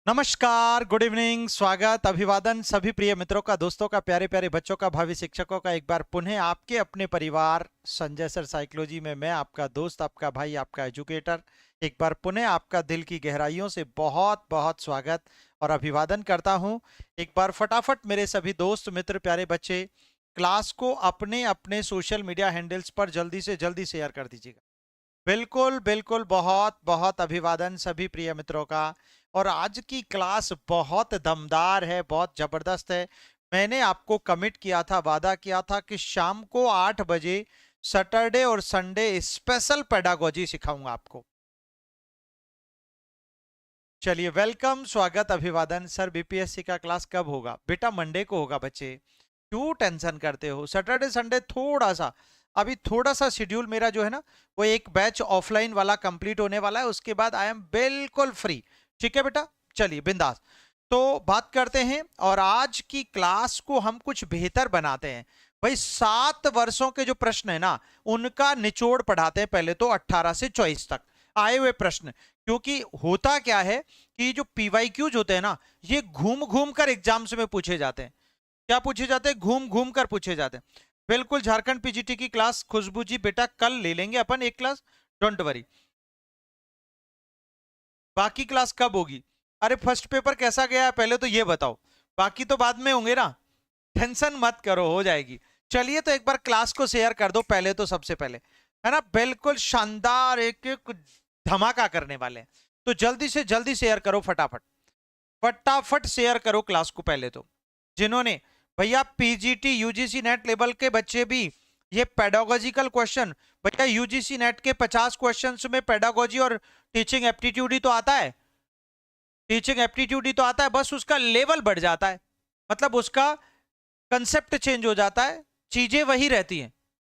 नमस्कार, good evening, स्वागत, अभिवादन सभी प्रिय मित्रों का, दोस्तों का, प्यारे प्यारे बच्चों का, भावी शिक्षकों का एक बार पुनः आपके अपने परिवार संजय सर साइकोलॉजी में मैं आपका दोस्त, आपका भाई, आपका एजुकेटर एक बार पुनः आपका दिल की गहराइयों से बहुत बहुत स्वागत और अभिवादन करता हूं। एक बार फटाफट मेरे सभी दोस्त मित्र प्यारे बच्चे क्लास को अपने अपने सोशल मीडिया हैंडल्स पर जल्दी से जल्दी शेयर कर दीजिएगा। बिल्कुल बिल्कुल, बहुत बहुत अभिवादन सभी प्रिय मित्रों का। और आज की क्लास बहुत दमदार है, बहुत जबरदस्त है। मैंने आपको कमिट किया था, वादा किया था कि शाम को 8 बजे सैटरडे और संडे स्पेशल पेडागोजी सिखाऊंगा आपको। चलिए, वेलकम, स्वागत, अभिवादन। सर बीपीएससी का क्लास कब होगा? बेटा मंडे को होगा बच्चे, क्यों टेंशन करते हो? सैटरडे संडे थोड़ा सा, अभी थोड़ा सा शेड्यूल मेरा जो है ना, वो एक बैच ऑफलाइन वाला कंप्लीट होने वाला है, उसके बाद आई एम बिल्कुल फ्री। ठीक है बेटा, चलिए बिंदास। तो बात करते हैं और आज की क्लास को हम कुछ बेहतर बनाते हैं। भाई 7 वर्षों के जो प्रश्न है ना, उनका निचोड़ पढ़ाते हैं। पहले तो 18 से 24 तक आए हुए प्रश्न, क्योंकि होता क्या है कि जो पीवाईक्यूज होते हैं ना, ये घूम घूम कर एग्जाम्स में पूछे जाते हैं। क्या पूछे जाते हैं? घूम घूम कर पूछे जाते हैं। बिल्कुल, झारखंड पीजीटी की क्लास खुशबू जी बेटा कल ले लेंगे अपन एक क्लास, डोंट वरी। बाकी क्लास कब होगी? अरे फर्स्ट पेपर कैसा गया है पहले तो ये बताओ, बाकी तो बाद में होंगे ना, टेंशन मत करो, हो जाएगी। चलिए तो एक बार क्लास को शेयर कर दो पहले तो, सबसे पहले, है ना, बिल्कुल शानदार एक एक धमाका करने वाले हैं। तो जल्दी से जल्दी शेयर करो, फटाफट फटाफट शेयर करो क्लास को। पहले तो जिन्होंने भैया पीजीटी यूजीसी नेट लेवल के बच्चे भी ये पेडागोजिकल क्वेश्चन, भैया यूजीसी नेट के 50 क्वेश्चंस में पेडागोजी और टीचिंग एप्टीट्यूड ही तो आता है। टीचिंग एप्टीट्यूड ही तो आता है, बस उसका लेवल बढ़ जाता है, मतलब उसका कंसेप्ट चेंज हो जाता है, चीजें वही रहती हैं,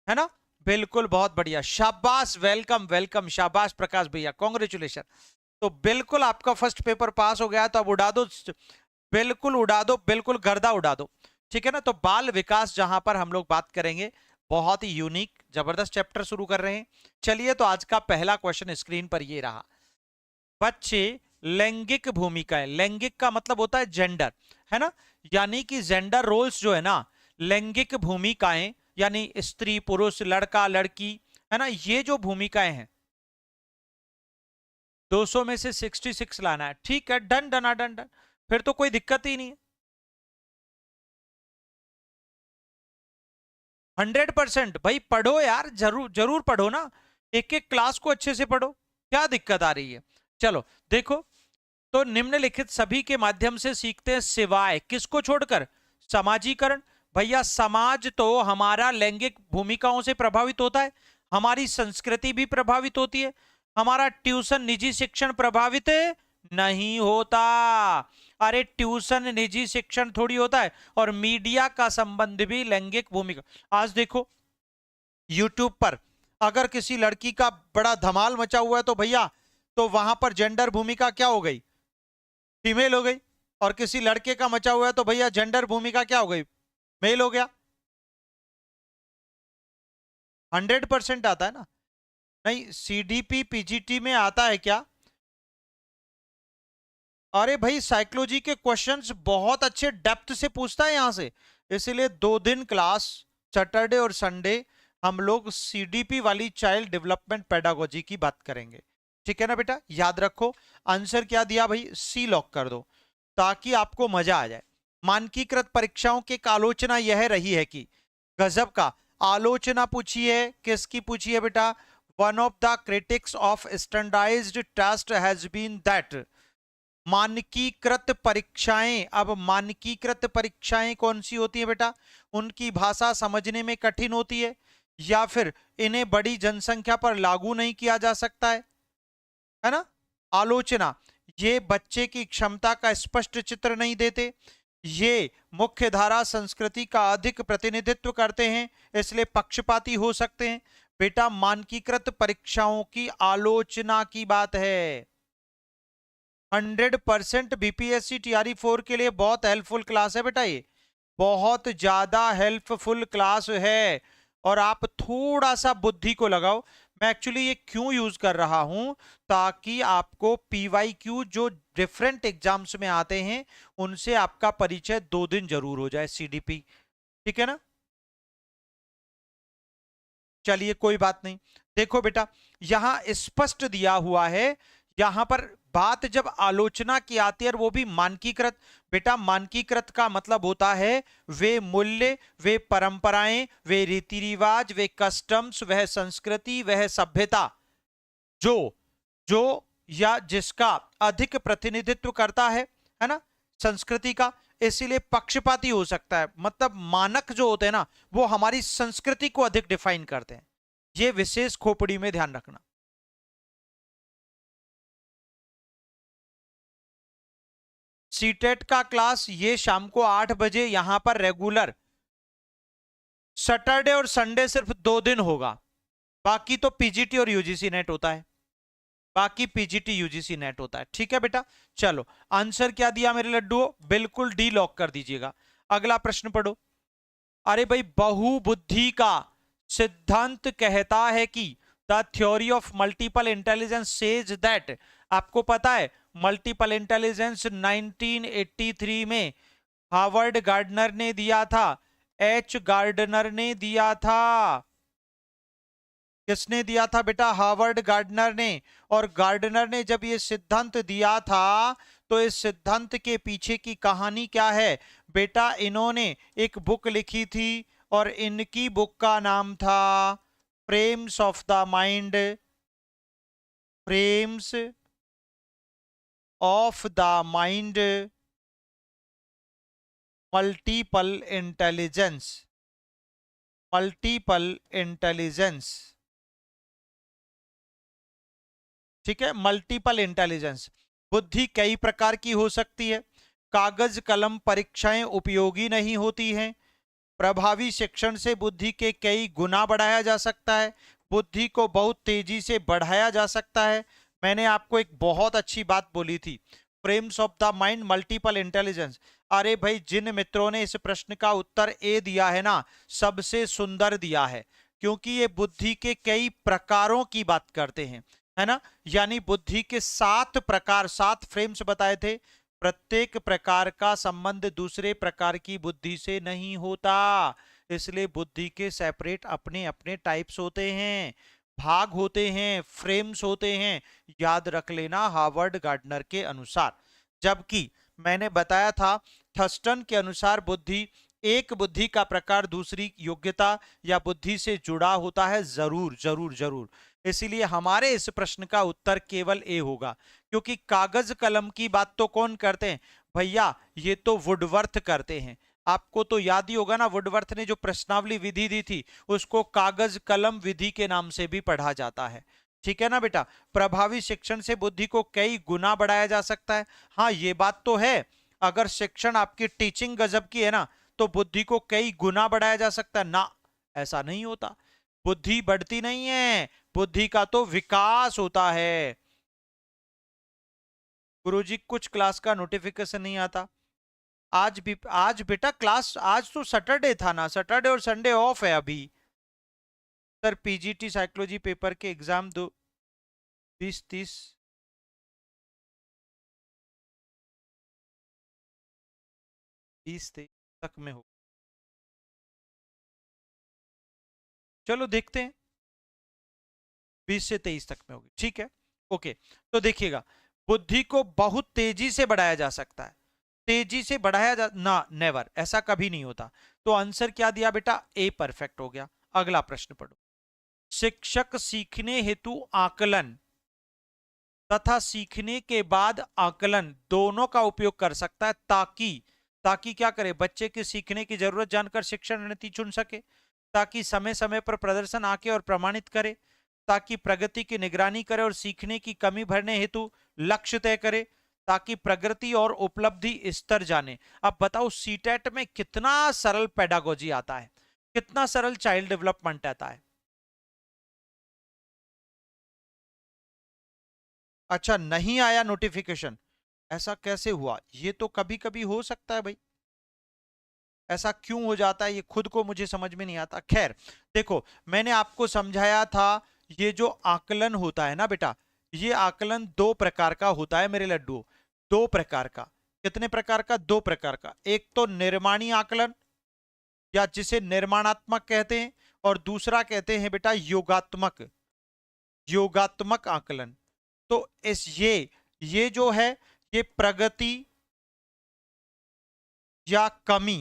है ना। बिल्कुल, बहुत बढ़िया, शाबाश, वेलकम वेलकम, शाबाश प्रकाश भैया, कॉन्ग्रेचुलेशन। तो बिल्कुल आपका फर्स्ट पेपर पास हो गया, तो अब उड़ा दो, बिल्कुल उड़ा दो, बिल्कुल गर्दा उड़ा दो। ठीक है ना। तो बाल विकास जहां पर हम लोग बात करेंगे, बहुत ही यूनिक जबरदस्त चैप्टर शुरू कर रहे हैं। चलिए तो आज का पहला क्वेश्चन स्क्रीन पर ये रहा। बच्चे, लैंगिक भूमिकाएं, लैंगिक का मतलब होता है जेंडर, है ना, यानी कि जेंडर रोल्स जो है ना, लैंगिक भूमिकाएं यानी स्त्री पुरुष लड़का लड़की, है ना, ये जो भूमिकाएं हैं 200 में से 66 लाना है। ठीक है, डन डना डन डन, फिर तो कोई दिक्कत ही नहीं है। 100% भाई पढ़ो यार, जरूर जरूर पढ़ो ना, एक एक क्लास को अच्छे से पढ़ो, क्या दिक्कत आ रही है। चलो देखो, तो निम्नलिखित सभी के माध्यम से सीखते हैं सिवाय किसको छोड़कर? समाजीकरण। भैया समाज तो हमारा लैंगिक भूमिकाओं से प्रभावित होता है, हमारी संस्कृति भी प्रभावित होती है, हमारा ट्यूशन निजी शिक्षण प्रभावित नहीं होता। अरे ट्यूशन निजी शिक्षण थोड़ी होता है, और मीडिया का संबंध भी लैंगिक भूमिका। आज देखो यूट्यूब पर अगर किसी लड़की का बड़ा धमाल मचा हुआ है तो भैया, तो वहां पर जेंडर भूमिका क्या हो गई? फीमेल हो गई। और किसी लड़के का मचा हुआ है तो भैया जेंडर भूमिका क्या हो गई? मेल हो गया। 100% आता है ना। नहीं, सीडीपी पीजीटी में आता है क्या? अरे भाई साइकोलॉजी के क्वेश्चंस बहुत अच्छे डेप्थ से पूछता है यहां से, इसीलिए 2 दिन क्लास सैटरडे और संडे हम लोग सीडीपी वाली चाइल्ड डेवलपमेंट पेडागोजी की बात करेंगे। ठीक है ना बेटा, याद रखो। आंसर क्या दिया भाई? सी लॉक कर दो ताकि आपको मजा आ जाए। मानकीकृत परीक्षाओं की एक आलोचना यह रही है कि, गजब का आलोचना पूछी है, किसकी पूछी है बेटा? One of the critics of standardised test has been that मानकीकृत परीक्षाएं, अब मानकीकृत परीक्षाएं कौन सी होती है बेटा? उनकी भाषा समझने में कठिन होती है, या फिर इन्हें बड़ी जनसंख्या पर लागू नहीं किया जा सकता है ना। आलोचना, ये बच्चे की क्षमता का स्पष्ट चित्र नहीं देते, ये मुख्य धारा संस्कृति का अधिक प्रतिनिधित्व करते हैं, इसलिए पक्षपाती हो सकते हैं। बेटा मानकीकृत परीक्षाओं की आलोचना की बात है। 100% बीपीएससी टीआरई 4 के लिए बहुत हेल्पफुल क्लास है बेटा, ये बहुत ज्यादा हेल्पफुल क्लास है। और आप थोड़ा सा बुद्धि को लगाओ। मैं एक्चुअली ये क्यों यूज कर रहा हूं, ताकि आपको पीवाईक्यू जो डिफरेंट एग्जाम्स में आते हैं उनसे आपका परिचय 2 दिन जरूर हो जाए, सीडीपी। ठीक है ना? चलिए कोई बात नहीं। देखो बेटा, यहां स्पष्ट दिया हुआ है, यहां पर बात जब आलोचना की आती है और वो भी मानकीकृत। बेटा मानकीकृत का मतलब होता है वे मूल्य, वे परंपराएं, वे रीति रिवाज, वे कस्टम्स, वह संस्कृति, वह सभ्यता जो जो या जिसका अधिक प्रतिनिधित्व करता है ना, संस्कृति का। इसीलिए पक्षपाती हो सकता है, मतलब मानक जो होते हैं ना वो हमारी संस्कृति को अधिक डिफाइन करते हैं। ये विशेष खोपड़ी में ध्यान रखना। सीटेट का क्लास ये शाम को 8 बजे यहां पर रेगुलर, सैटरडे और संडे सिर्फ 2 दिन होगा, बाकी तो पीजीटी और यूजीसी नेट होता है, बाकी पीजीटी यूजीसी नेट होता है। ठीक है बेटा, चलो आंसर क्या दिया मेरे लड्डू, बिल्कुल डी लॉक कर दीजिएगा। अगला प्रश्न पढ़ो। अरे भाई, बहुबुद्धि का सिद्धांत कहता है कि the theory of multiple intelligence says that, आपको पता है मल्टीपल इंटेलिजेंस 1983 में हार्वर्ड गार्डनर ने दिया था, एच गार्डनर ने दिया था। किसने दिया था बेटा? हार्वर्ड गार्डनर ने। और गार्डनर ने जब ये सिद्धांत दिया था तो इस सिद्धांत के पीछे की कहानी क्या है बेटा? इन्होंने एक बुक लिखी थी और इनकी बुक का नाम था frames of the mind, frames of the mind multiple intelligence, multiple intelligence. ठीक है, मल्टीपल इंटेलिजेंस। बुद्धि कई प्रकार की हो सकती है, कागज कलम परीक्षाएं उपयोगी नहीं होती हैं, प्रभावी शिक्षण से बुद्धि के कई गुना बढ़ाया जा सकता है, बुद्धि को बहुत तेजी से बढ़ाया जा सकता है। मैंने आपको एक बहुत अच्छी बात बोली थी, frames of the mind multiple intelligence. अरे भाई, जिन मित्रों ने इस प्रश्न का उत्तर ए दिया है ना, सबसे सुंदर दिया है, क्योंकि ये बुद्धि के कई प्रकारों की बात करते हैं, है ना। यानी बुद्धि के 7 प्रकार, 7 फ्रेम्स बताए थे। प्रत्येक प्रकार का संबंध दूसरे प्रकार की बुद्धि से नहीं होता, इसलिए बुद्धि के सेपरेट अपने अपने टाइप्स होते हैं, भाग होते हैं, फ्रेम्स होते हैं। याद रख लेना हार्वर्ड गार्डनर के अनुसार। जबकि मैंने बताया था थर्स्टन के अनुसार बुद्धि, एक बुद्धि का प्रकार दूसरी योग्यता या बुद्धि से जुड़ा होता है। जरूर जरूर जरूर, इसीलिए हमारे इस प्रश्न का उत्तर केवल ए होगा, क्योंकि कागज कलम की बात तो कौन करते हैं भैया? ये तो वुडवर्थ करते हैं। आपको तो याद ही होगा ना, वुडवर्थ ने जो प्रश्नावली विधि दी थी उसको कागज कलम विधि के नाम से भी पढ़ा जाता है। ठीक है ना बेटा। प्रभावी शिक्षण से बुद्धि को कई गुना बढ़ाया जा सकता है। हाँ, ये बात तो है, अगर शिक्षण आपकी टीचिंग गजब की है ना तो बुद्धि को कई गुना बढ़ाया जा सकता है ना, ऐसा नहीं होता। बुद्धि बढ़ती नहीं है, बुद्धि का तो विकास होता है। गुरुजी, कुछ क्लास का नोटिफिकेशन नहीं आता। आज भी, आज बेटा क्लास, आज तो सैटरडे था ना, सैटरडे और संडे ऑफ है अभी। सर पीजीटी साइकोलॉजी पेपर के एग्जाम 20-30 20-23 तक में हो। चलो देखते हैं, 20 से 23 तक में होगी। ठीक है, ओके। तो देखिएगा, बुद्धि को बहुत तेजी से बढ़ाया जा सकता है, तेजी से बढ़ाया जा ना, नेवर, ऐसा कभी नहीं होता। तो आंसर क्या दिया बेटा? ए परफेक्ट हो गया। अगला प्रश्न पढ़ो। शिक्षक सीखने हेतु आकलन तथा सीखने के बाद आकलन दोनों का उपयोग कर सकता है, ताकि ताकि क्या करे? बच्चे के सीखने की जरूरत जानकर शिक्षण रणनीति चुन सके, ताकि समय समय पर प्रदर्शन आके और प्रमाणित करे, ताकि प्रगति की निगरानी करे और सीखने की कमी भरने हेतु लक्ष्य तय करे, ताकि प्रगति और उपलब्धि स्तर जाने। अब बताओ सीटेट में कितना सरल पेडागोजी आता है, कितना सरल चाइल्ड डेवलपमेंट आता है। अच्छा, नहीं आया नोटिफिकेशन, ऐसा कैसे हुआ? ये तो कभी कभी हो सकता है भाई, ऐसा क्यों हो जाता है ये खुद को मुझे समझ में नहीं आता। खैर देखो, मैंने आपको समझाया था, ये जो आकलन होता है ना बेटा, ये आकलन 2 प्रकार का होता है मेरे लड्डू। दो प्रकार का। कितने प्रकार का? दो प्रकार का। एक तो निर्माणी आकलन या जिसे निर्माणात्मक कहते हैं, और दूसरा कहते हैं बेटा योगात्मक, योगात्मक आकलन। तो इस ये जो है ये प्रगति या कमी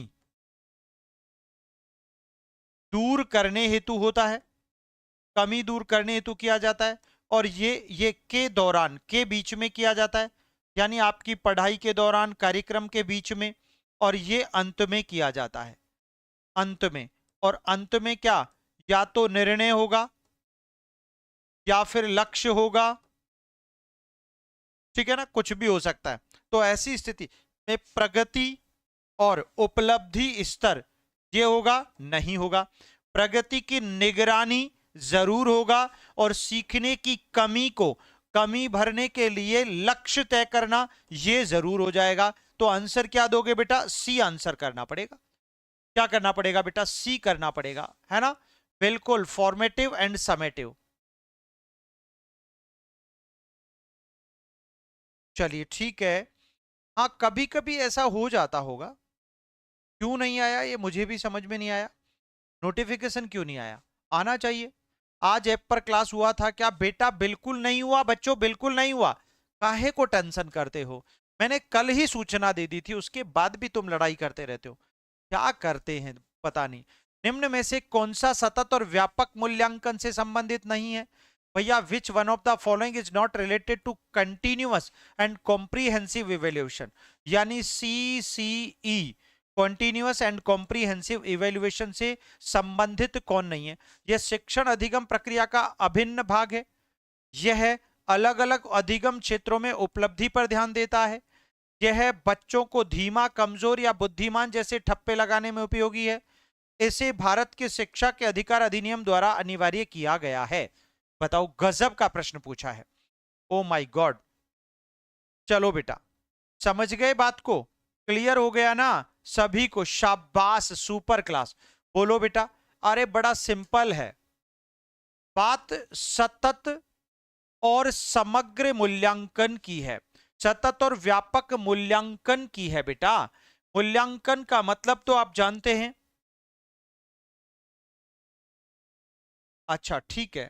दूर करने हेतु होता है, कमी दूर करने हेतु किया जाता है। और ये के दौरान, के बीच में किया जाता है, यानी आपकी पढ़ाई के दौरान, कार्यक्रम के बीच में, और ये अंत में किया जाता है, अंत में। और अंत में क्या? या तो निर्णय होगा या फिर लक्ष्य होगा, ठीक है ना, कुछ भी हो सकता है। तो ऐसी स्थिति में प्रगति और उपलब्धि स्तर ये होगा नहीं होगा। प्रगति की निगरानी जरूर होगा, और सीखने की कमी को कमी भरने के लिए लक्ष्य तय करना ये जरूर हो जाएगा। तो आंसर क्या दोगे बेटा? सी आंसर करना पड़ेगा। क्या करना पड़ेगा बेटा? सी करना पड़ेगा, है ना, बिल्कुल, फॉर्मेटिव एंड समेटिव। चलिए ठीक है। हाँ, कभी कभी ऐसा हो जाता होगा, क्यों नहीं आया ये मुझे भी समझ में नहीं आया। नोटिफिकेशन क्यों नहीं आया? आना चाहिए। आज ऐप पर क्लास हुआ था क्या? बेटा बिल्कुल नहीं हुआ बच्चों, बिल्कुल नहीं हुआ। काहे को टेंशन करते हो? मैंने कल ही सूचना दे दी थी, उसके बाद भी तुम लड़ाई करते रहते हो। क्या करते हैं पता नहीं। निम्न में से कौन सा सतत और व्यापक मूल्यांकन से संबंधित नहीं है? भैया which one of the following is not related to continuous and comprehensive evaluation, यानी CCE, continuous and comprehensive evaluation से संबंधित कौन नहीं है? यह शिक्षण अधिगम प्रक्रिया का अभिन्न भाग है, यह अलग अलग अधिगम क्षेत्रों में उपलब्धि पर ध्यान देता है, यह बच्चों को धीमा, कमजोर या बुद्धिमान जैसे ठप्पे लगाने में उपयोगी है, इसे भारत के शिक्षा के अधिकार अधिनियम द्वारा अनिवार्य किया गया है। बताओ, गजब का प्रश्न पूछा है। Oh my God. चलो बेटा, समझ गए बात को? क्लियर हो गया ना सभी को? शाबाश, सुपर क्लास। बोलो बेटा। अरे बड़ा सिंपल है बात, सतत और समग्र मूल्यांकन की है, सतत और व्यापक मूल्यांकन की है बेटा। मूल्यांकन का मतलब तो आप जानते हैं। अच्छा ठीक है,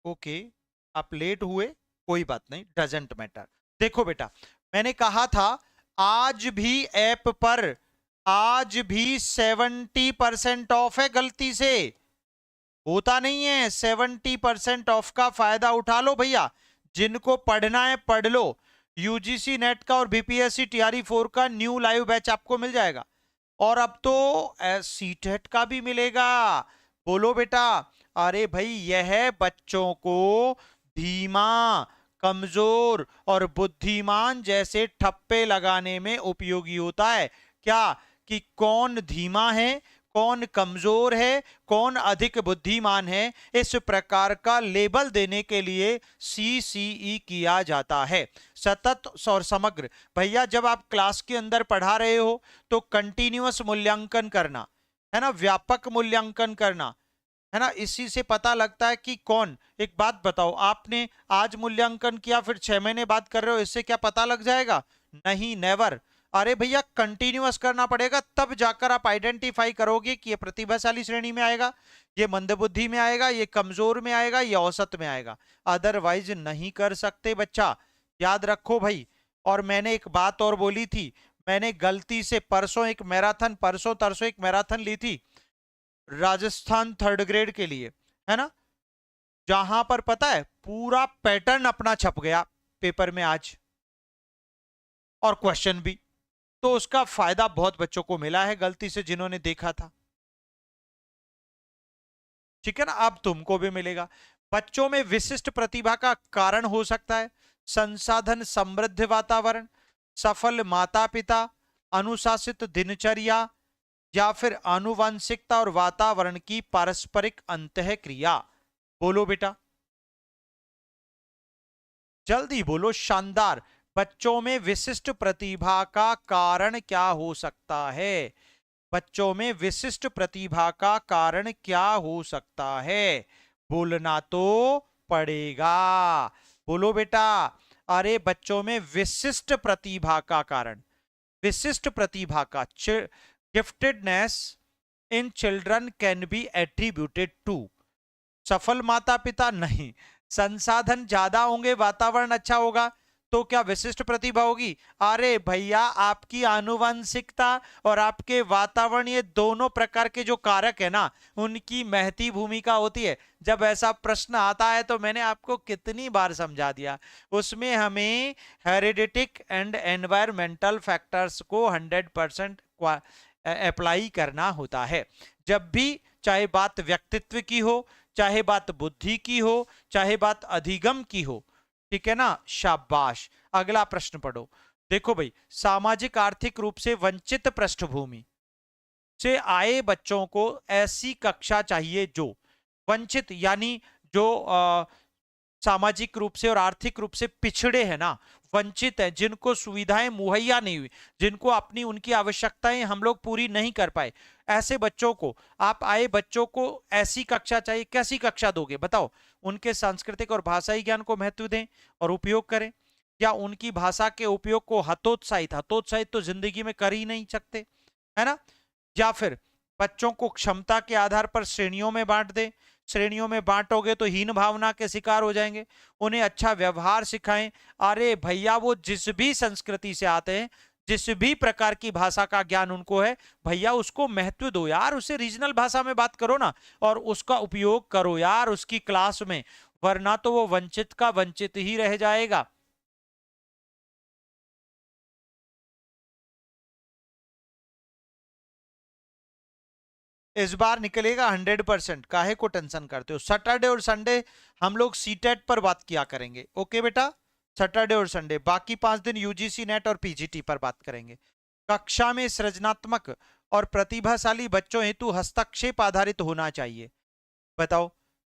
ओके, आप लेट हुए, कोई बात नहीं, डजेंट मैटर। देखो बेटा, मैंने कहा था आज भी ऐप पर, आज भी 70% ऑफ है। गलती से होता नहीं है, 70% ऑफ का फायदा उठा लो भैया। जिनको पढ़ना है पढ़ लो। यूजीसी नेट का और बीपीएससी टीआरई 4 का न्यू लाइव बैच आपको मिल जाएगा, और अब तो सीटेट का भी मिलेगा। बोलो बेटा। अरे भाई, यह बच्चों को धीमा, कमजोर और बुद्धिमान जैसे ठप्पे लगाने में उपयोगी होता है। क्या? कि कौन धीमा है, कौन कमजोर है, कौन अधिक बुद्धिमान है, इस प्रकार का लेबल देने के लिए CCE किया जाता है। सतत और समग्र, भैया जब आप क्लास के अंदर पढ़ा रहे हो तो कंटिन्यूअस मूल्यांकन करना है ना, व्यापक मूल्यांकन करना है ना, इसी से पता लगता है कि कौन। एक बात बताओ, आपने आज मूल्यांकन किया फिर 6 महीने बाद कर रहे हो, इससे क्या पता लग जाएगा? नहीं, नेवर। अरे भैया कंटिन्यूअस करना पड़ेगा, तब जाकर आप आइडेंटिफाई करोगे कि ये प्रतिभाशाली श्रेणी में आएगा, ये मंदबुद्धि में आएगा, ये कमजोर में आएगा, ये औसत में आएगा। अदरवाइज नहीं कर सकते बच्चा, याद रखो भाई। और मैंने एक बात और बोली थी, मैंने गलती से परसों एक मैराथन, परसों तरसों एक मैराथन ली थी राजस्थान 3rd ग्रेड के लिए, है ना, जहां पर पता है पूरा पैटर्न अपना छप गया पेपर में आज, और क्वेश्चन भी। तो उसका फायदा बहुत बच्चों को मिला है, गलती से जिन्होंने देखा था। ठीक है ना, अब तुमको भी मिलेगा। बच्चों में विशिष्ट प्रतिभा का कारण हो सकता है संसाधन समृद्ध वातावरण, सफल माता पिता, अनुशासित दिनचर्या, या फिर आनुवंशिकता और वातावरण की पारस्परिक अंतःक्रिया। बोलो बेटा, जल्दी बोलो, शानदार। बच्चों में विशिष्ट प्रतिभा का कारण क्या हो सकता है? बच्चों में विशिष्ट प्रतिभा का कारण क्या हो सकता है? बोलना तो पड़ेगा। बोलो बेटा। अरे बच्चों में विशिष्ट प्रतिभा का कारण, विशिष्ट प्रतिभा का, giftedness in children can be attributed to. सफल माता पिता नहीं, संसाधन ज्यादा होंगे, वातावरण अच्छा होगा तो क्या विशिष्ट प्रतिभा होगी? अरे भैया आपकी आनुवंशिकता और आपके वातावरण, ये दोनों प्रकार के जो कारक है ना, उनकी महती भूमिका होती है। जब ऐसा प्रश्न आता है तो मैंने आपको कितनी बार समझा दिया, उसमें हमें हेरिडिटिक एंड एनवायरमेंटल फैक्टर्स को 100% अप्लाई करना होता है। जब भी, चाहे बात व्यक्तित्व की हो, चाहे बात बुद्धि की हो, चाहे बात अधिगम की हो, ठीक है ना, शाबाश। अगला प्रश्न पढ़ो। देखो भाई, सामाजिक आर्थिक रूप से वंचित पृष्ठभूमि से आए बच्चों को ऐसी कक्षा चाहिए जो वंचित, यानी जो सामाजिक रूप से और आर्थिक रूप से पिछड़े हैं ना, वंचित है, जिनको सुविधाएं मुहैया नहीं हुई, जिनको अपनी उनकी आवश्यकताएं हम लोग पूरी नहीं कर पाए, ऐसे बच्चों को, आप आए बच्चों को ऐसी कक्षा चाहिए। कैसी कक्षा दोगे बताओ? उनके सांस्कृतिक और भाषाई ज्ञान को महत्व दें और उपयोग करें, या उनकी भाषा के उपयोग को हतोत्साहित, हतोत्साहित तो जिंदगी में कर ही नहीं सकते, है ना, या फिर बच्चों को क्षमता के आधार पर श्रेणियों में बांट दे। श्रेणियों में बांटोगे तो हीन भावना के शिकार हो जाएंगे। उन्हें अच्छा व्यवहार सिखाएं। अरे भैया वो जिस भी संस्कृति से आते हैं, जिस भी प्रकार की भाषा का ज्ञान उनको है, भैया उसको महत्व दो यार, उसे रीजनल भाषा में बात करो ना, और उसका उपयोग करो यार उसकी क्लास में, वरना तो वो वंचित का वंचित ही रह जाएगा। इस बार निकलेगा 100%, काहे को टेंशन करते हो? सैटरडे और संडे हम लोग सीटेट पर बात किया करेंगे, ओके बेटा? सैटरडे और संडे, बाकी 5 दिन यूजीसी नेट और पीजीटी पर बात करेंगे। कक्षा में सृजनात्मक और प्रतिभाशाली बच्चों हेतु हस्तक्षेप आधारित होना चाहिए। बताओ,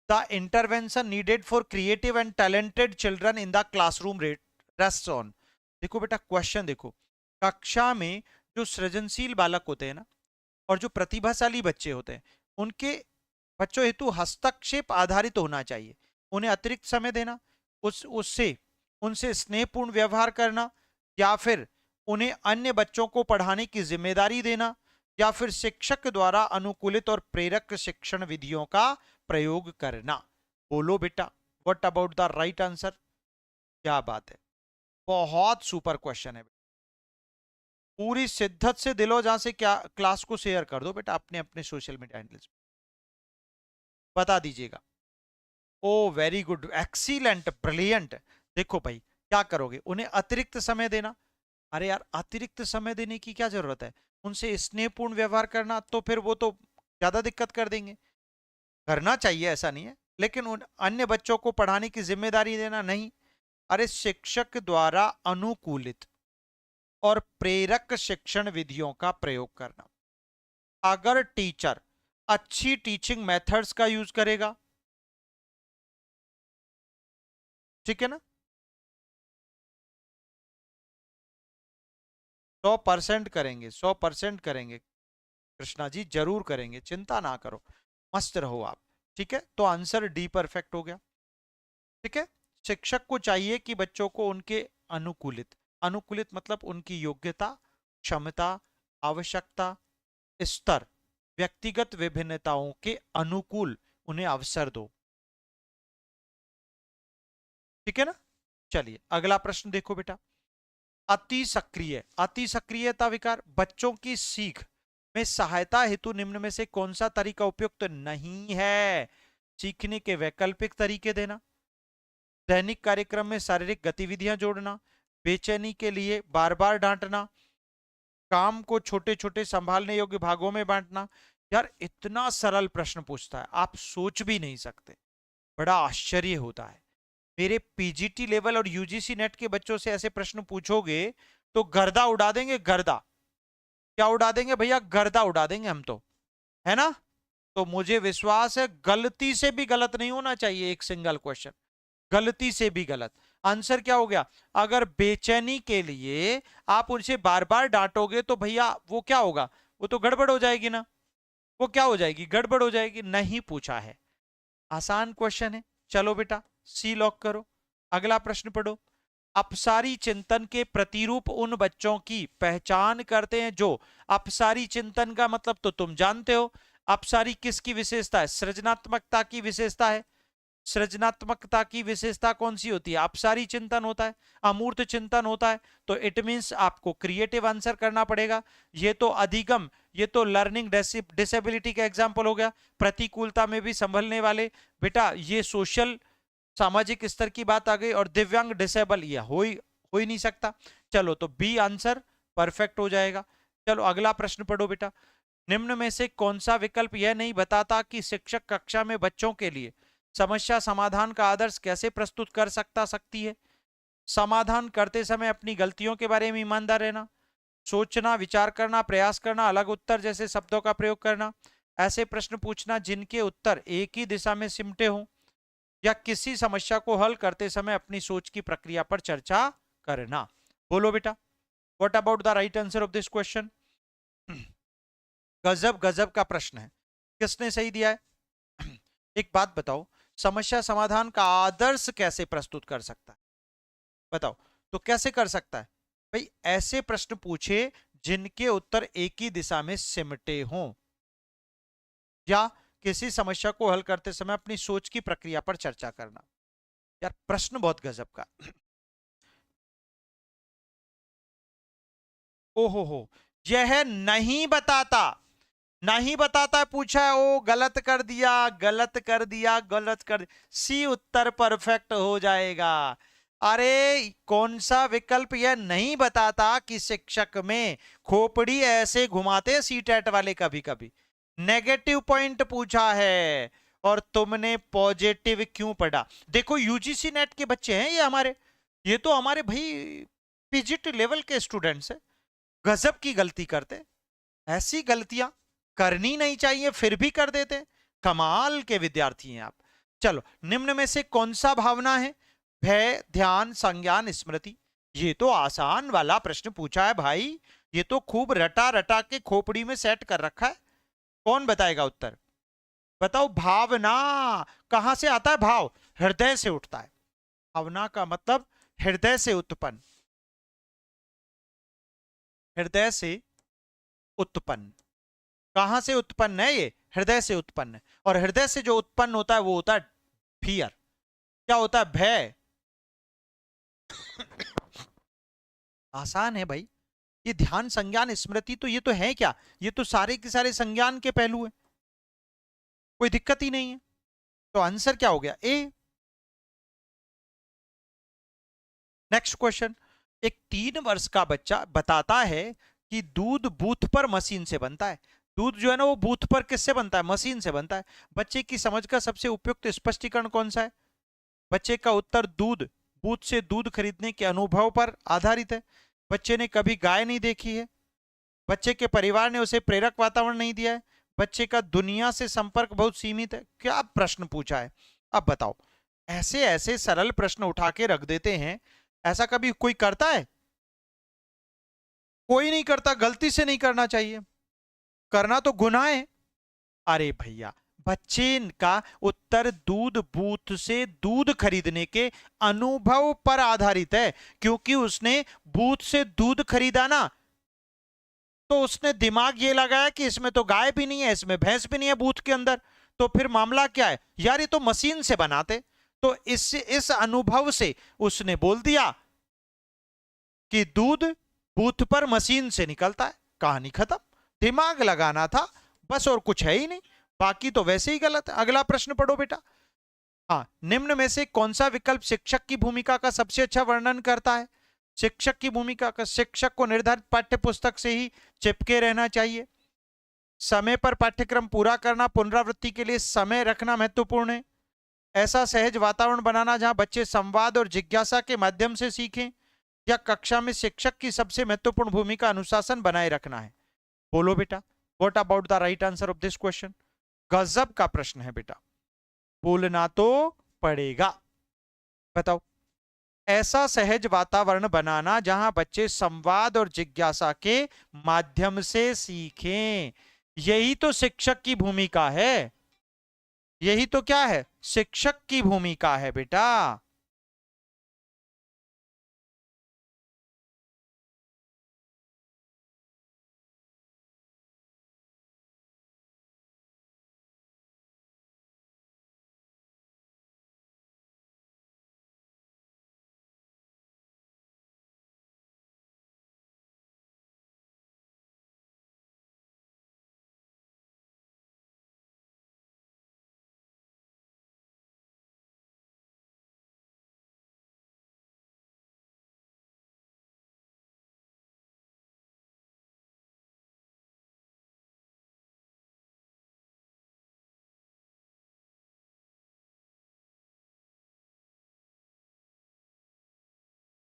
the intervention needed for creative and talented children in the classroom rest on. देखो बेटा क्वेश्चन देखो, कक्षा में जो सृजनशील बालक होते हैं ना, और जो प्रतिभाशाली बच्चे होते हैं, उनके बच्चों हेतु हस्तक्षेप आधारित होना चाहिए। उन्हें अतिरिक्त समय देना, उससे उनसे स्नेहपूर्ण व्यवहार करना, या फिर उन्हें अन्य बच्चों को पढ़ाने की जिम्मेदारी देना, या फिर शिक्षक द्वारा अनुकूलित और प्रेरक शिक्षण विधियों का प्रयोग करना। बोलो बेटा, what about the right answer? क्या बात है, बहुत सुपर क्वेश्चन है। पूरी शिद्दत से दिलो जहां से क्या क्लास को शेयर कर दो बेटा अपने अपने सोशल मीडिया हैंडल्स, बता दीजिएगा। ओ वेरी गुड, एक्सीलेंट, ब्रिलियंट। देखो भाई क्या करोगे, उन्हें अतिरिक्त समय देना। अरे यार अतिरिक्त समय देने की क्या जरूरत है? उनसे स्नेहपूर्ण व्यवहार करना, तो फिर वो तो ज्यादा दिक्कत कर देंगे। करना चाहिए ऐसा नहीं है, लेकिन उन अन्य बच्चों को पढ़ाने की जिम्मेदारी देना नहीं। अरे शिक्षक द्वारा अनुकूलित और प्रेरक शिक्षण विधियों का प्रयोग करना। अगर टीचर अच्छी टीचिंग मेथड्स का यूज करेगा, ठीक है ना, 100% करेंगे, 100% करेंगे कृष्णा जी, जरूर करेंगे, चिंता ना करो, मस्त रहो आप। ठीक है, तो आंसर डी परफेक्ट हो गया। ठीक है, शिक्षक को चाहिए कि बच्चों को उनके अनुकूलित, अनुकूलित मतलब उनकी योग्यता, क्षमता, आवश्यकता, स्तर, व्यक्तिगत विभिन्नताओं के अनुकूल उन्हें अवसर दो। ठीक है ना? चलिए अगला प्रश्न देखो बेटा। अति सक्रिय, अति सक्रियता विकार बच्चों की सीख में सहायता हेतु निम्न में से कौन सा तरीका उपयुक्त नहीं है? सीखने के वैकल्पिक तरीके देना, दैनिक कार्यक्रम में शारीरिक गतिविधियां जोड़ना, बेचैनी के लिए बार बार डांटना, काम को छोटे छोटे संभालने योग्य भागों में बांटना। यार इतना सरल प्रश्न पूछता है, आप सोच भी नहीं सकते, बड़ा आश्चर्य होता है। मेरे पीजीटी लेवल और यूजीसी नेट के बच्चों से ऐसे प्रश्न पूछोगे तो गर्दा उड़ा देंगे, गर्दा। क्या उड़ा देंगे भैया? गर्दा उड़ा देंगे हम तो, है ना? तो मुझे विश्वास है गलती से भी गलत नहीं होना चाहिए एक सिंगल क्वेश्चन, गलती से भी गलत। आंसर क्या हो गया? अगर बेचैनी के लिए आप उनसे बार बार डांटोगे तो भैया वो क्या होगा? वो तो गड़बड़ हो जाएगी ना, वो क्या हो जाएगी? गड़बड़ हो जाएगी। नहीं पूछा है, आसान क्वेश्चन है। चलो बेटा सी लॉक करो, अगला प्रश्न पढ़ो। अपसारी चिंतन के प्रतिरूप उन बच्चों की पहचान करते हैं जो, अपसारी चिंतन का मतलब तो तुम जानते हो, अपसारी किसकी विशेषता है? सृजनात्मकता की विशेषता है। सृजनात्मकता की विशेषता कौन सी होती है? अपसारी चिंतन होता है, अमूर्त चिंतन होता है। तो इट मींस आपको क्रिएटिव आंसर करना पड़ेगा। ये तो अधिगम, ये तो लर्निंग डिसेबिलिटी का एग्जांपल हो गया, प्रतिकूलता में भी संभलने वाले। बेटा ये सोशल सामाजिक स्तर की बात आ गई, और दिव्यांग डिसेबल ये हो ही नहीं सकता। चलो तो बी आंसर परफेक्ट हो जाएगा। चलो अगला प्रश्न पढ़ो बेटा। निम्न में से कौन सा विकल्प यह नहीं बताता कि शिक्षक कक्षा में बच्चों के लिए समस्या समाधान का आदर्श कैसे प्रस्तुत कर सकती है? समाधान करते समय अपनी गलतियों के बारे में ईमानदार रहना, सोचना, विचार करना, प्रयास करना, अलग उत्तर जैसे शब्दों का प्रयोग करना, ऐसे प्रश्न पूछना जिनके उत्तर एक ही दिशा में सिमटे हों, या किसी समस्या को हल करते समय अपनी सोच की प्रक्रिया पर चर्चा करना। बोलो बेटा, what about the right answer of this question? गजब गजब का प्रश्न है, किसने सही दिया है? एक बात बताओ, समस्या समाधान का आदर्श कैसे प्रस्तुत कर सकता है? बताओ तो कैसे कर सकता है भाई? ऐसे प्रश्न पूछे जिनके उत्तर एक ही दिशा में सिमटे हों, या किसी समस्या को हल करते समय अपनी सोच की प्रक्रिया पर चर्चा करना। यार प्रश्न बहुत गजब का। ओहो हो, यह नहीं बताता, नहीं बताता है, पूछा है, ओ गलत कर दिया, गलत कर दिया, गलत कर दिया। सी उत्तर परफेक्ट हो जाएगा। अरे कौन सा विकल्प यह नहीं बताता कि शिक्षक में खोपड़ी ऐसे घुमाते सी टेट वाले कभी कभी। नेगेटिव पॉइंट पूछा है और तुमने पॉजिटिव क्यों पढ़ा? देखो यूजीसी नेट के बच्चे हैं ये तो हमारे भाई पीजीटी लेवल के स्टूडेंट्स हैं, गजब की गलती करते। ऐसी गलतियां करनी नहीं चाहिए फिर भी कर देते, कमाल के विद्यार्थी हैं आप। चलो निम्न में से कौन सा भावना है? भय, ध्यान, संज्ञान, स्मृति। ये तो आसान वाला प्रश्न पूछा है भाई, ये तो खूब रटा रटा के खोपड़ी में सेट कर रखा है। कौन बताएगा उत्तर? बताओ। भावना कहां से आता है? भाव हृदय से उठता है। भावना का मतलब हृदय से उत्पन्न, हृदय से उत्पन्न। कहां से उत्पन्न है? ये हृदय से उत्पन्न है, और हृदय से जो उत्पन्न होता है वो होता है फियर। क्या होता है? भय। आसान है भाई, ये ध्यान, संज्ञान, स्मृति तो ये तो है क्या, ये तो सारे के सारे संज्ञान के पहलू हैं, कोई दिक्कत ही नहीं है। तो आंसर क्या हो गया? ए। Next question. एक 3 वर्ष का बच्चा बताता है कि दूध बूथ पर मशीन से बनता है। दूध जो है ना वो बूथ पर किससे बनता है? मशीन से बनता है। बच्चे की समझ का सबसे उपयुक्त स्पष्टीकरण कौन सा है? बच्चे का उत्तर दूध, बूथ से दूध खरीदने के अनुभव पर आधारित है। बच्चे ने कभी गाय नहीं देखी है। बच्चे के परिवार ने उसे प्रेरक वातावरण नहीं दिया है। बच्चे का दुनिया से संपर्क बहुत सीमित है। क्या प्रश्न पूछा है? अब बताओ। ऐसे ऐसे सरल प्रश्न उठा के रख देते हैं, ऐसा कभी कोई करता है? कोई नहीं करता, गलती से नहीं करना चाहिए, करना तो गुनाह है। अरे भैया, बच्चे का उत्तर दूध बूथ से दूध खरीदने के अनुभव पर आधारित है, क्योंकि उसने बूथ से दूध खरीदा ना, तो उसने दिमाग ये लगाया कि इसमें तो गाय भी नहीं है, इसमें भैंस भी नहीं है बूथ के अंदर, तो फिर मामला क्या है यार, ये तो मशीन से बनाते। तो इस अनुभव से उसने बोल दिया कि दूध बूथ पर मशीन से निकलता है, कहानी खत्म। दिमाग लगाना था बस, और कुछ है ही नहीं, बाकी तो वैसे ही गलत है। अगला प्रश्न पढ़ो बेटा। हाँ, निम्न में से कौन सा विकल्प शिक्षक की भूमिका का सबसे अच्छा वर्णन करता है? शिक्षक की भूमिका का, शिक्षक को निर्धारित पाठ्य पुस्तक से ही चिपके रहना चाहिए। समय पर पाठ्यक्रम पूरा करना, पुनरावृत्ति के लिए समय रखना महत्वपूर्ण है। ऐसा सहज वातावरण बनाना जहां बच्चे संवाद और जिज्ञासा के माध्यम से सीखें, या कक्षा में शिक्षक की सबसे महत्वपूर्ण भूमिका अनुशासन बनाए रखना है। बोलो बेटा, what about the right answer of this question? गजब का प्रश्न है बेटा, बोलना तो पड़ेगा। बताओ। ऐसा सहज वातावरण बनाना जहां बच्चे संवाद और जिज्ञासा के माध्यम से सीखें, यही तो शिक्षक की भूमिका है। यही तो क्या है? शिक्षक की भूमिका है बेटा।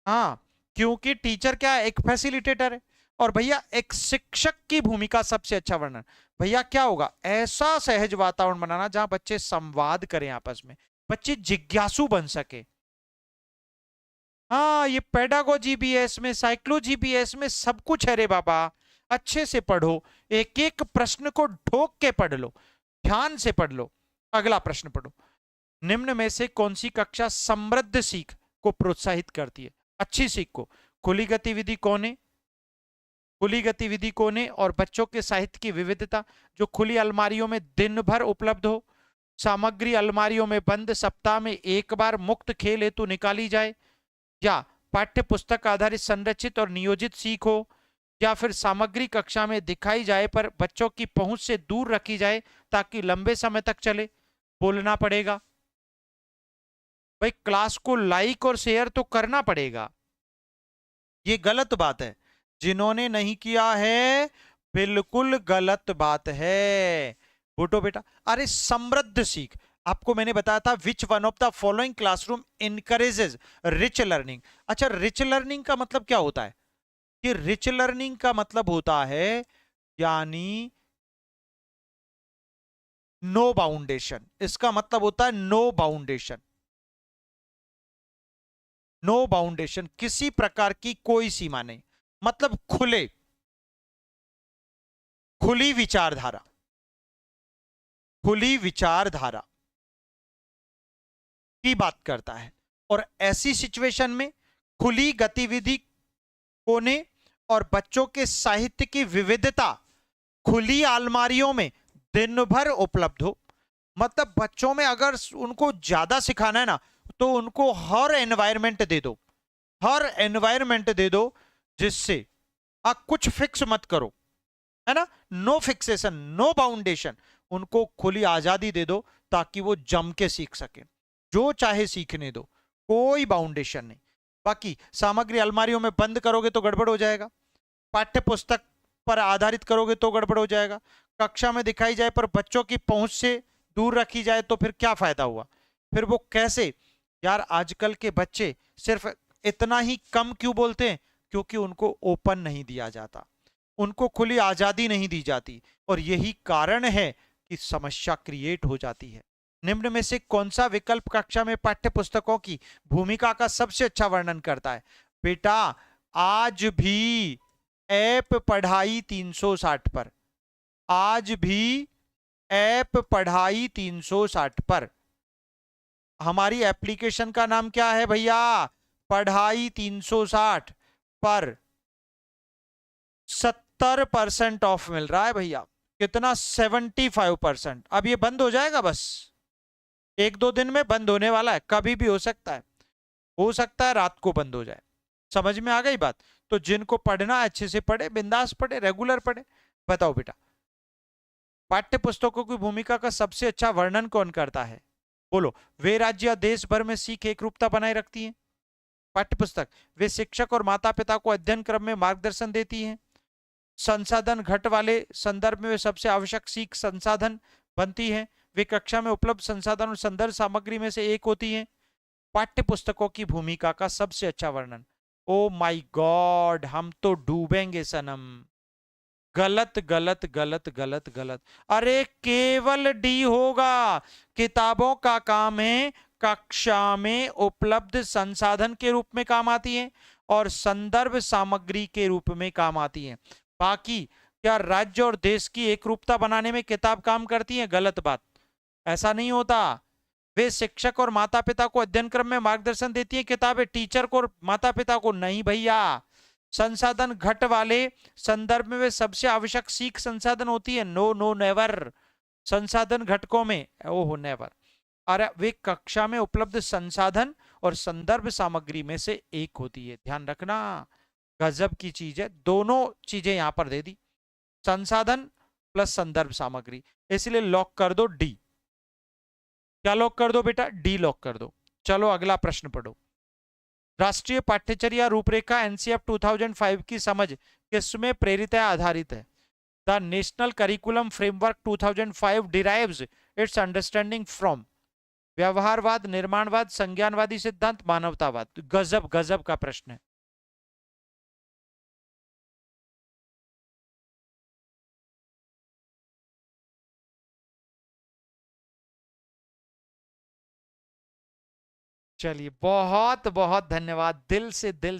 हाँ, क्योंकि टीचर क्या है, एक फैसिलिटेटर है। और भैया एक शिक्षक की भूमिका सबसे अच्छा वर्णन, भैया क्या होगा, ऐसा सहज वातावरण बनाना जहां बच्चे संवाद करें आपस में, बच्चे जिज्ञासु बन सके। हाँ, ये पेडागोजी भी है इसमें, साइकोलॉजी भी है इसमें, सब कुछ है रे बाबा। अच्छे से पढ़ो, एक एक प्रश्न को ढोक के पढ़ लो, ध्यान से पढ़ लो। अगला प्रश्न पढ़ो, निम्न में से कौन सी कक्षा समृद्ध सीख को प्रोत्साहित करती है, अच्छी सीख को। खुली गतिविधि कौन है, खुली गतिविधि कोने और बच्चों के साहित्य की विविधता, जो खुली अलमारियों में दिन भर उपलब्ध हो, सामग्री अलमारियों में बंद, सप्ताह में एक बार मुक्त खेल हेतु निकाली जाए, या पाठ्य पुस्तक आधारित संरचित और नियोजित सीख हो, या फिर सामग्री कक्षा में दिखाई जाए पर बच्चों की पहुंच से दूर रखी जाए ताकि लंबे समय तक चले। बोलना पड़ेगा भाई, क्लास को लाइक और शेयर तो करना पड़ेगा। ये गलत बात है, जिन्होंने नहीं किया है बिल्कुल गलत बात है। बोटो बेटा, अरे समृद्ध सीख, आपको मैंने बताया था विच one of the following classroom encourages rich learning. अच्छा, रिच लर्निंग का मतलब क्या होता है, कि रिच लर्निंग का मतलब होता है यानी नो बाउंडेशन, इसका मतलब होता है नो बाउंडेशन। नो बाउंडेशन, किसी प्रकार की कोई सीमा नहीं, मतलब खुले, खुली विचारधारा, खुली विचारधारा की बात करता है। और ऐसी सिचुएशन में खुली गतिविधि कोने और बच्चों के साहित्य की विविधता खुली अलमारियों में दिन भर उपलब्ध हो। मतलब बच्चों में अगर उनको ज्यादा सिखाना है ना, तो उनको हर एनवायरमेंट दे दो, हर एनवायरमेंट दे दो, जिससे आप कुछ फिक्स मत करो, है ना, नो फिक्सेशन, नो बाउंडेशन, उनको खुली आजादी दे दो ताकि वो जम के सीख सके, जो चाहे सीखने दो, कोई बाउंडेशन नहीं। बाकी सामग्री अलमारियों में बंद करोगे तो गड़बड़ हो जाएगा, पाठ्य पुस्तक पर आधारित करोगे तो गड़बड़ हो जाएगा, कक्षा में दिखाई जाए पर बच्चों की पहुंच से दूर रखी जाए तो फिर क्या फायदा हुआ, फिर वो कैसे। यार आजकल के बच्चे सिर्फ इतना ही कम क्यों बोलते हैं, क्योंकि उनको ओपन नहीं दिया जाता, उनको खुली आजादी नहीं दी जाती, और यही कारण है कि समस्या क्रिएट हो जाती है। निम्न में से कौन सा विकल्प कक्षा में पाठ्य पुस्तकों की भूमिका का सबसे अच्छा वर्णन करता है। बेटा आज भी ऐप पढ़ाई 360 पर, आज भी ऐप पढ़ाई 360 पर, हमारी एप्लीकेशन का नाम क्या है भैया, पढ़ाई 360 पर 70% ऑफ मिल रहा है भैया। कितना, 75%। अब ये बंद हो जाएगा, बस एक दो दिन में बंद होने वाला है, कभी भी हो सकता है रात को बंद हो जाए। समझ में आ गई बात। तो जिनको पढ़ना अच्छे से पढ़े, बिंदास पढ़े, रेगुलर पढ़े। बताओ बेटा, पाठ्य पुस्तकों की भूमिका का सबसे अच्छा वर्णन कौन करता है, बोलो। वे राज्य देश भर में सीख एक रूपता बनाए रखती हैं, पाठ्य पुस्तक। वे शिक्षक और माता पिता को अध्ययन क्रम में मार्गदर्शन देती हैं। संसाधन घट वाले संदर्भ में वे सबसे आवश्यक सीख संसाधन बनती है। वे कक्षा में उपलब्ध संसाधन और संदर्भ सामग्री में से एक होती हैं। पाठ्य पुस्तकों की भूमिका का सबसे अच्छा वर्णन। ओ माय गॉड, हम तो डूबेंगे सनम। गलत गलत गलत गलत गलत, अरे केवल डी होगा। किताबों का काम है कक्षा में उपलब्ध संसाधन के रूप में काम आती है और संदर्भ सामग्री के रूप में काम आती है। बाकी क्या राज्य और देश की एकरूपता बनाने में किताब काम करती है, गलत बात, ऐसा नहीं होता। वे शिक्षक और माता पिता को अध्ययन क्रम में मार्गदर्शन देती है किताबें, टीचर को और माता पिता को नहीं भैया। संसाधन घट वाले संदर्भ में वे सबसे आवश्यक सीख संसाधन होती है, नो नो नेवर। संसाधन घटकों में ओहो नेवर। अरे वे कक्षा में उपलब्ध संसाधन और संदर्भ सामग्री में से एक होती है, ध्यान रखना, गजब की चीज है। दोनों चीजें यहां पर दे दी, संसाधन प्लस संदर्भ सामग्री, इसलिए लॉक कर दो डी। क्या लॉक कर दो बेटा, डी लॉक कर दो। चलो अगला प्रश्न पढ़ो। राष्ट्रीय पाठ्यचर्या रूपरेखा एनसीएफ 2005 की समझ किसमें प्रेरित है, आधारित है। The national curriculum framework 2005 derives its understanding from. व्यवहारवाद, निर्माणवाद, संज्ञानवादी सिद्धांत, मानवतावाद। गजब गजब का प्रश्न है। चलिए, बहुत बहुत धन्यवाद, दिल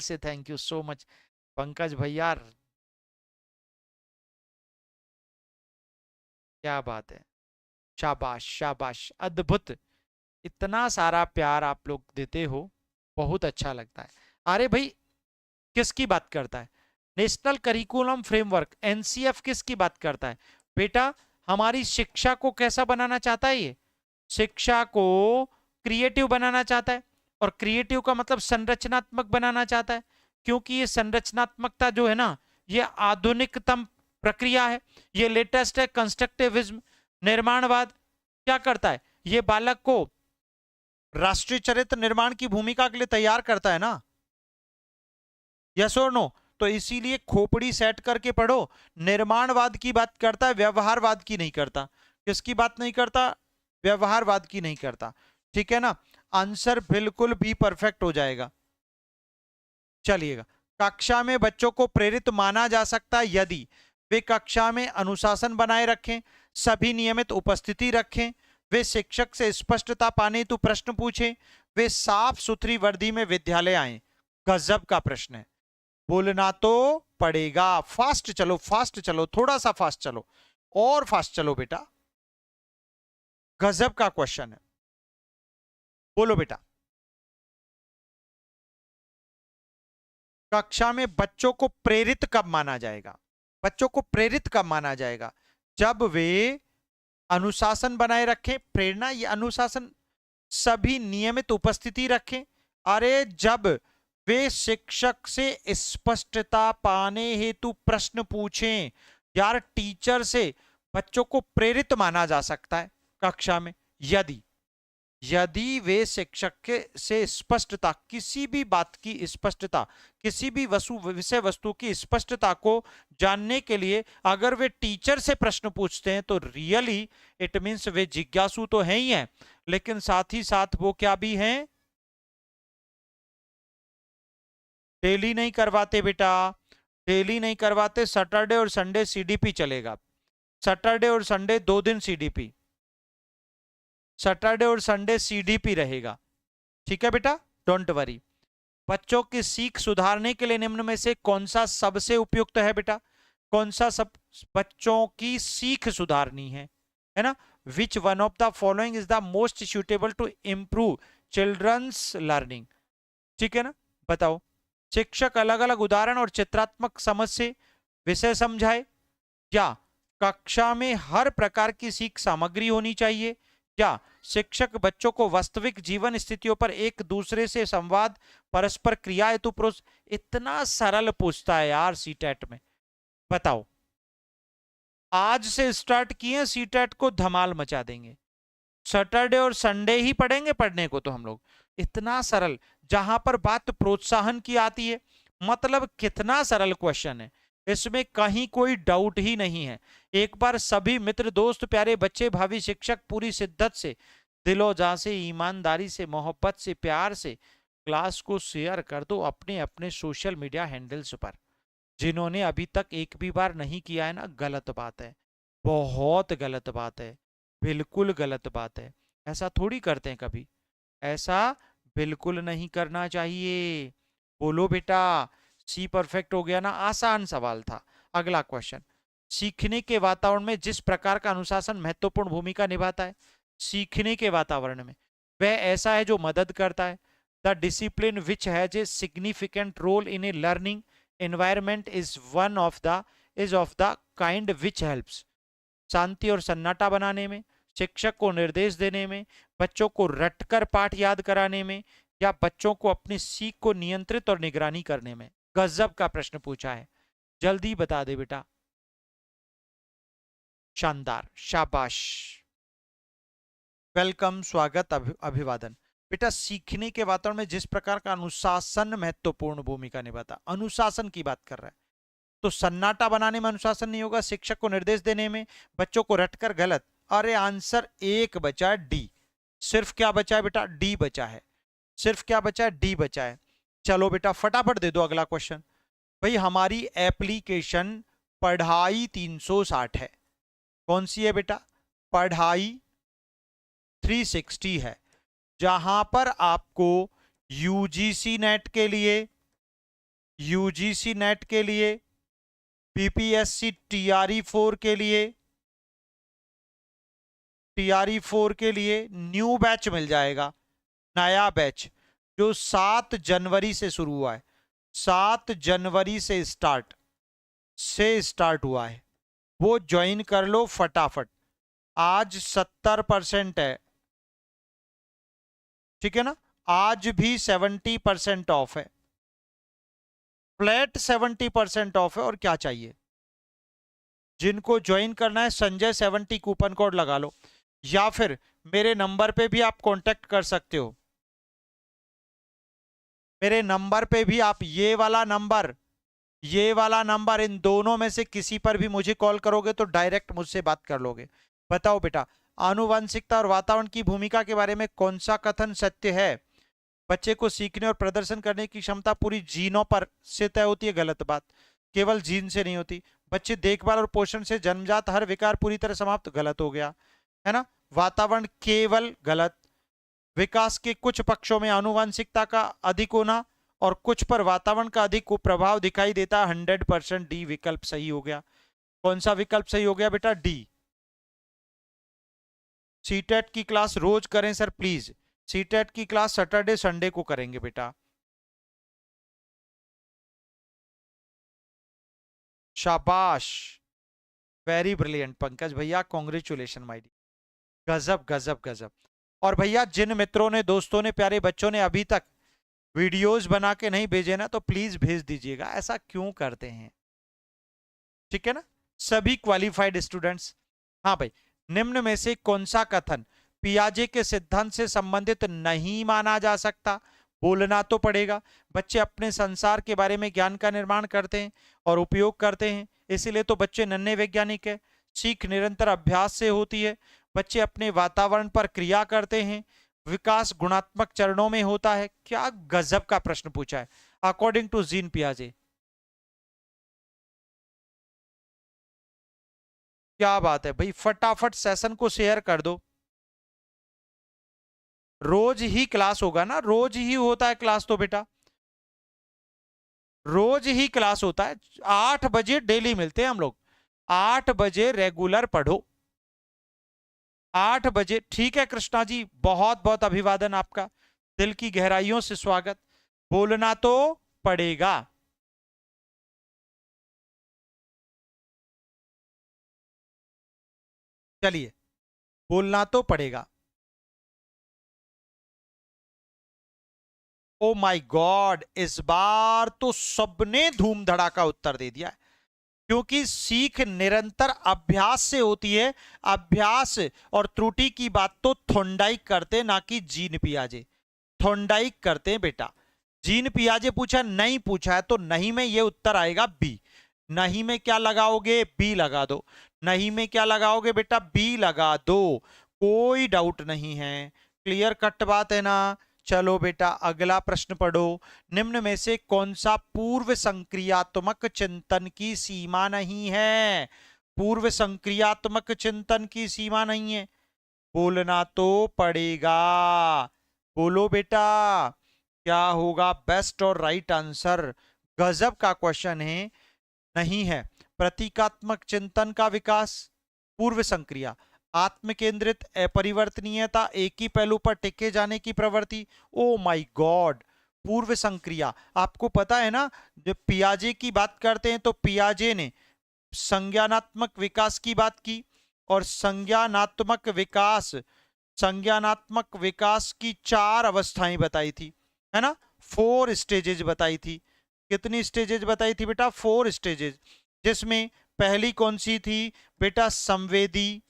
से thank you so much Pankaj भैया, क्या बात है। शाबाश शाबाश, अद्भुत। इतना सारा प्यार आप लोग देते हो, बहुत अच्छा लगता है। अरे भाई, किसकी बात करता है? नेशनल करिकुलम फ्रेमवर्क, एनसीएफ किसकी बात करता है? बेटा, हमारी शिक्षा को कैसा बनाना चाहता है ये? शिक्षा को क्रिएटिव बनाना चाहता है, और क्रिएटिव का मतलब संरचनात्मक बनाना चाहता है, क्योंकि ये संरचनात्मकता जो है ना, ये आधुनिकतम प्रक्रिया है, ये लेटेस्ट है, कंस्ट्रक्टिविज्म। निर्माणवाद क्या करता है? ये बालक को राष्ट्रीय चरित्र निर्माण की भूमिका के लिए तैयार करता है ना, यस और नो? तो इसीलिए खोपड़ी सेट करके पढ़ो। निर्माणवाद की बात करता है, व्यवहारवाद की नहीं करता। किसकी बात नहीं करता? व्यवहारवाद की नहीं करता। ठीक है ना? आंसर बिल्कुल भी परफेक्ट हो जाएगा। चलिएगा, कक्षा में बच्चों को प्रेरित माना जा सकता है यदि वे कक्षा में अनुशासन बनाए रखें, सभी नियमित उपस्थिति रखें, वे शिक्षक से स्पष्टता पाने हेतु प्रश्न पूछें, वे साफ सुथरी वर्दी में विद्यालय आए। गजब का प्रश्न है, बोलना तो पड़ेगा। फास्ट चलो, फास्ट चलो, थोड़ा सा फास्ट चलो, और फास्ट चलो बेटा। गजब का क्वेश्चन है, बोलो बेटा। कक्षा में बच्चों को प्रेरित कब माना जाएगा? बच्चों को प्रेरित कब माना जाएगा? जब वे अनुशासन बनाए रखें, प्रेरणा ये अनुशासन, सभी नियमित उपस्थिति रखें, अरे जब वे शिक्षक से स्पष्टता पाने हेतु प्रश्न पूछें। यार, टीचर से बच्चों को प्रेरित माना जा सकता है कक्षा में यदि यदि वे शिक्षक के से स्पष्टता, किसी भी बात की स्पष्टता, किसी भी विषय वस्तु की स्पष्टता को जानने के लिए अगर वे टीचर से प्रश्न पूछते हैं, तो रियली इट मीन्स वे जिज्ञासु तो हैं ही हैं, लेकिन साथ ही साथ वो क्या भी हैं? डेली नहीं करवाते बेटा, डेली नहीं करवाते। सैटरडे और संडे सीडीपी चलेगा। सैटरडे और संडे 2 दिन सीडीपी, सैटरडे और संडे सीडीपी रहेगा। ठीक है बेटा, डोंट वरी। बच्चों की सीख सुधारने के लिए निम्न में से कौन सा सबसे उपयुक्त है बेटा? कौन सा सब बच्चों की सीख सुधारनी है ना? Which one of the following is the most suitable to improve children's learning? ठीक है ना, बताओ। शिक्षक अलग अलग उदाहरण और चित्रात्मक समझ से विषय समझाए, या कक्षा में हर प्रकार की सीख सामग्री होनी चाहिए, या शिक्षक बच्चों को वास्तविक जीवन स्थितियों पर एक दूसरे से संवाद, परस्पर क्रिया हेतु इतना सरल पूछता है यार सीटेट में। बताओ, आज से स्टार्ट किए, सीटेट को धमाल मचा देंगे। सैटरडे और संडे ही पढ़ेंगे पढ़ने को तो हम लोग, इतना सरल। जहां पर बात प्रोत्साहन की आती है, मतलब कितना सरल क्वेश्चन है, इसमें कहीं कोई डाउट ही नहीं है। एक बार सभी मित्र, दोस्त, प्यारे बच्चे, भावी शिक्षक पूरी शिद्दत से, दिलो जान से, ईमानदारी से, मोहब्बत से, प्यार से क्लास को शेयर कर दो अपने अपने सोशल मीडिया हैंडल्स पर। जिन्होंने अभी तक एक भी बार नहीं किया है ना, गलत बात है, बहुत गलत बात है, बिल्कुल गलत बात है। ऐसा थोड़ी करते हैं कभी, ऐसा बिल्कुल नहीं करना चाहिए। बोलो बेटा, सी परफेक्ट हो गया ना? आसान सवाल था। अगला क्वेश्चन, सीखने के वातावरण में जिस प्रकार का अनुशासन महत्वपूर्ण भूमिका निभाता है, सीखने के वातावरण में वह ऐसा है जो मदद करता है। The discipline which has a significant role in a learning environment is of the kind which helps. शांति और सन्नाटा बनाने में, शिक्षक को निर्देश देने में, बच्चों को रटकर पाठ याद कराने में, या बच्चों को अपनी सीख को नियंत्रित और निगरानी करने में। गजब का प्रश्न पूछा है, जल्दी बता दे बेटा। शानदार, शाबाश, वेलकम, स्वागत, अभिवादन। बेटा, सीखने के वातावरण में जिस प्रकार का अनुशासन महत्वपूर्ण भूमिका निभाता, अनुशासन की बात कर रहा है, तो सन्नाटा बनाने में अनुशासन नहीं होगा, शिक्षक को निर्देश देने में, बच्चों को रटकर, गलत। अरे आंसर एक बचा डी, सिर्फ क्या बचा है बेटा, डी बचा है, सिर्फ क्या बचा है, डी बचा है। चलो बेटा फटाफट दे दो अगला क्वेश्चन। भाई हमारी एप्लीकेशन पढ़ाई 360 है, कौन सी है बेटा, पढ़ाई 360 है, जहां पर आपको यूजीसी नेट के लिए, यूजीसी नेट के लिए, पीपीएससी टीआरई 4 के लिए, टीआरई 4 के लिए न्यू बैच मिल जाएगा, नया बैच जो 7 जनवरी से शुरू हुआ है, 7 जनवरी से स्टार्ट हुआ है, वो ज्वाइन कर लो फटाफट। आज 70% है, ठीक है ना, आज भी 70% ऑफ है, फ्लैट 70% ऑफ है। और क्या चाहिए, जिनको ज्वाइन करना है संजय 70 कूपन कोड लगा लो, या फिर मेरे नंबर पे भी आप कांटेक्ट कर सकते हो, मेरे नंबर पे भी आप, ये वाला नंबर, ये वाला नंबर, इन दोनों में से किसी पर भी मुझे कॉल करोगे तो डायरेक्ट मुझसे बात कर लोगे। बताओ बेटा, आनुवंशिकता और वातावरण की भूमिका के बारे में कौन सा कथन सत्य है? बच्चे को सीखने और प्रदर्शन करने की क्षमता पूरी जीनों पर से तय होती है, गलत बात, केवल जीन से नहीं होती। बच्चे देखभाल और पोषण से जन्मजात हर विकार पूरी तरह समाप्त, गलत हो गया है ना। वातावरण केवल, गलत। विकास के कुछ पक्षों में आनुवंशिकता का अधिक होना और कुछ पर वातावरण का अधिक प्रभाव दिखाई देता है, 100% डी विकल्प सही हो गया। कौन सा विकल्प सही हो गया बेटा, डी। सीटेट की क्लास रोज करें सर प्लीज, सीटेट की क्लास सैटरडे संडे को करेंगे बेटा। शाबाश, वेरी ब्रिलियंट पंकज भैया, कॉन्ग्रेचुलेशन माय डी, गजब गजब गजब। और भैया जिन मित्रों ने, दोस्तों ने, प्यारे बच्चों ने अभी तक वीडियोस बना के नहीं भेजे ना, तो प्लीज भेज दीजिएगा, ऐसा क्यों करते हैं, ठीक है ना, सभी क्वालिफाइड स्टूडेंट्स। हाँ भाई, निम्न में से कौन सा कथन पियाजे के सिद्धांत से संबंधित नहीं माना जा सकता? बोलना तो पड़ेगा। बच्चे अपने संसार के बारे में ज्ञान का निर्माण करते हैं और उपयोग करते हैं, इसीलिए तो बच्चे नन्हे वैज्ञानिक है। सीख निरंतर अभ्यास से होती है। बच्चे अपने वातावरण पर क्रिया करते हैं। विकास गुणात्मक चरणों में होता है। क्या गजब का प्रश्न पूछा है, अकॉर्डिंग टू जीन पियाजे। क्या बात है भाई, फटाफट सेशन को शेयर कर दो। रोज ही क्लास होगा ना, रोज ही होता है क्लास तो बेटा, रोज ही क्लास होता है। 8 बजे डेली मिलते हैं हम लोग, 8 बजे रेगुलर पढ़ो, 8 बजे, ठीक है कृष्णा जी, बहुत बहुत अभिवादन आपका, दिल की गहराइयों से स्वागत। बोलना तो पड़ेगा। चलिए, बोलना तो पड़ेगा। ओ माय गॉड, इस बार तो सबने धूम धड़ाका उत्तर दे दिया है, क्योंकि सीख निरंतर अभ्यास से होती है। अभ्यास और त्रुटि की बात तो थोंडाइक करते, ना कि जीन पियाजे। थोंडाइक करते हैं बेटा। जीन पियाजे पूछा, नहीं पूछा है, तो नहीं में ये उत्तर आएगा बी। नहीं में क्या लगाओगे, बी लगा दो। नहीं में क्या लगाओगे बेटा, बी लगा दो, कोई डाउट नहीं है, क्लियर कट बात है ना। चलो बेटा अगला प्रश्न पढ़ो। निम्न में से कौन सा पूर्व संक्रियात्मक चिंतन की सीमा नहीं है? पूर्व संक्रियात्मक चिंतन की सीमा नहीं है, बोलना तो पड़ेगा। बोलो बेटा, क्या होगा बेस्ट और राइट आंसर? गजब का क्वेश्चन है। नहीं है। प्रतीकात्मक चिंतन का विकास, पूर्व संक्रिया, आत्म केंद्रित अपरिवर्तनीयता, एक ही पहलू पर टिके जाने की प्रवृत्ति। ओ माय गॉड, पूर्व संक्रिया। आपको पता है ना, जब पियाजे की बात करते हैं तो पियाजे ने संज्ञानात्मक विकास की बात की, और संज्ञानात्मक विकास की 4 अवस्थाएं बताई थी, है ना, 4 स्टेजेज बताई थी। कितनी स्टेजेज बताई थी बेटा, 4 स्टेजेज। जिसमें पहली कौन सी थी बेटा, संवेदी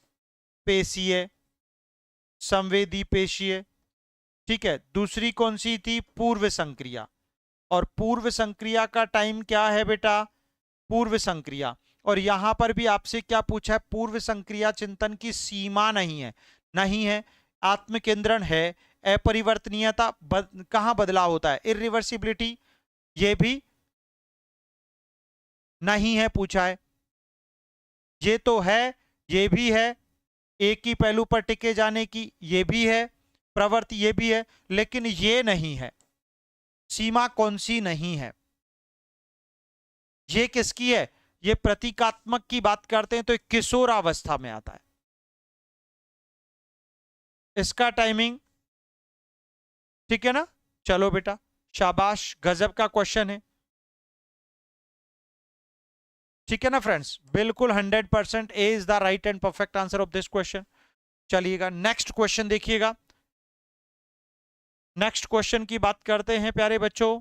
पेशीय, संवेदी पेशीय, ठीक है। दूसरी कौन सी थी, पूर्व संक्रिया, और पूर्व संक्रिया का टाइम क्या है बेटा, पूर्व संक्रिया। और यहां पर भी आपसे क्या पूछा है, पूर्व संक्रिया चिंतन की सीमा नहीं है, नहीं है। आत्मकेंद्रण है, अपरिवर्तनीयता कहां बदलाव होता है, इरिवर्सिबिलिटी ये भी नहीं है पूछा है, ये तो है, ये भी है, एक ही पहलू पर टिके जाने की ये भी है, प्रवृत्ति ये भी है, लेकिन ये नहीं है। सीमा कौन सी नहीं है, ये किसकी है, ये प्रतीकात्मक की बात करते हैं तो एक किशोरावस्था में आता है। इसका टाइमिंग ठीक है ना, चलो बेटा शाबाश, गजब का क्वेश्चन है, ठीक है ना फ्रेंड्स, बिल्कुल 100% A is the right and perfect answer of this question. चलिएगा नेक्स्ट क्वेश्चन देखिएगा, नेक्स्ट क्वेश्चन की बात करते हैं प्यारे बच्चों।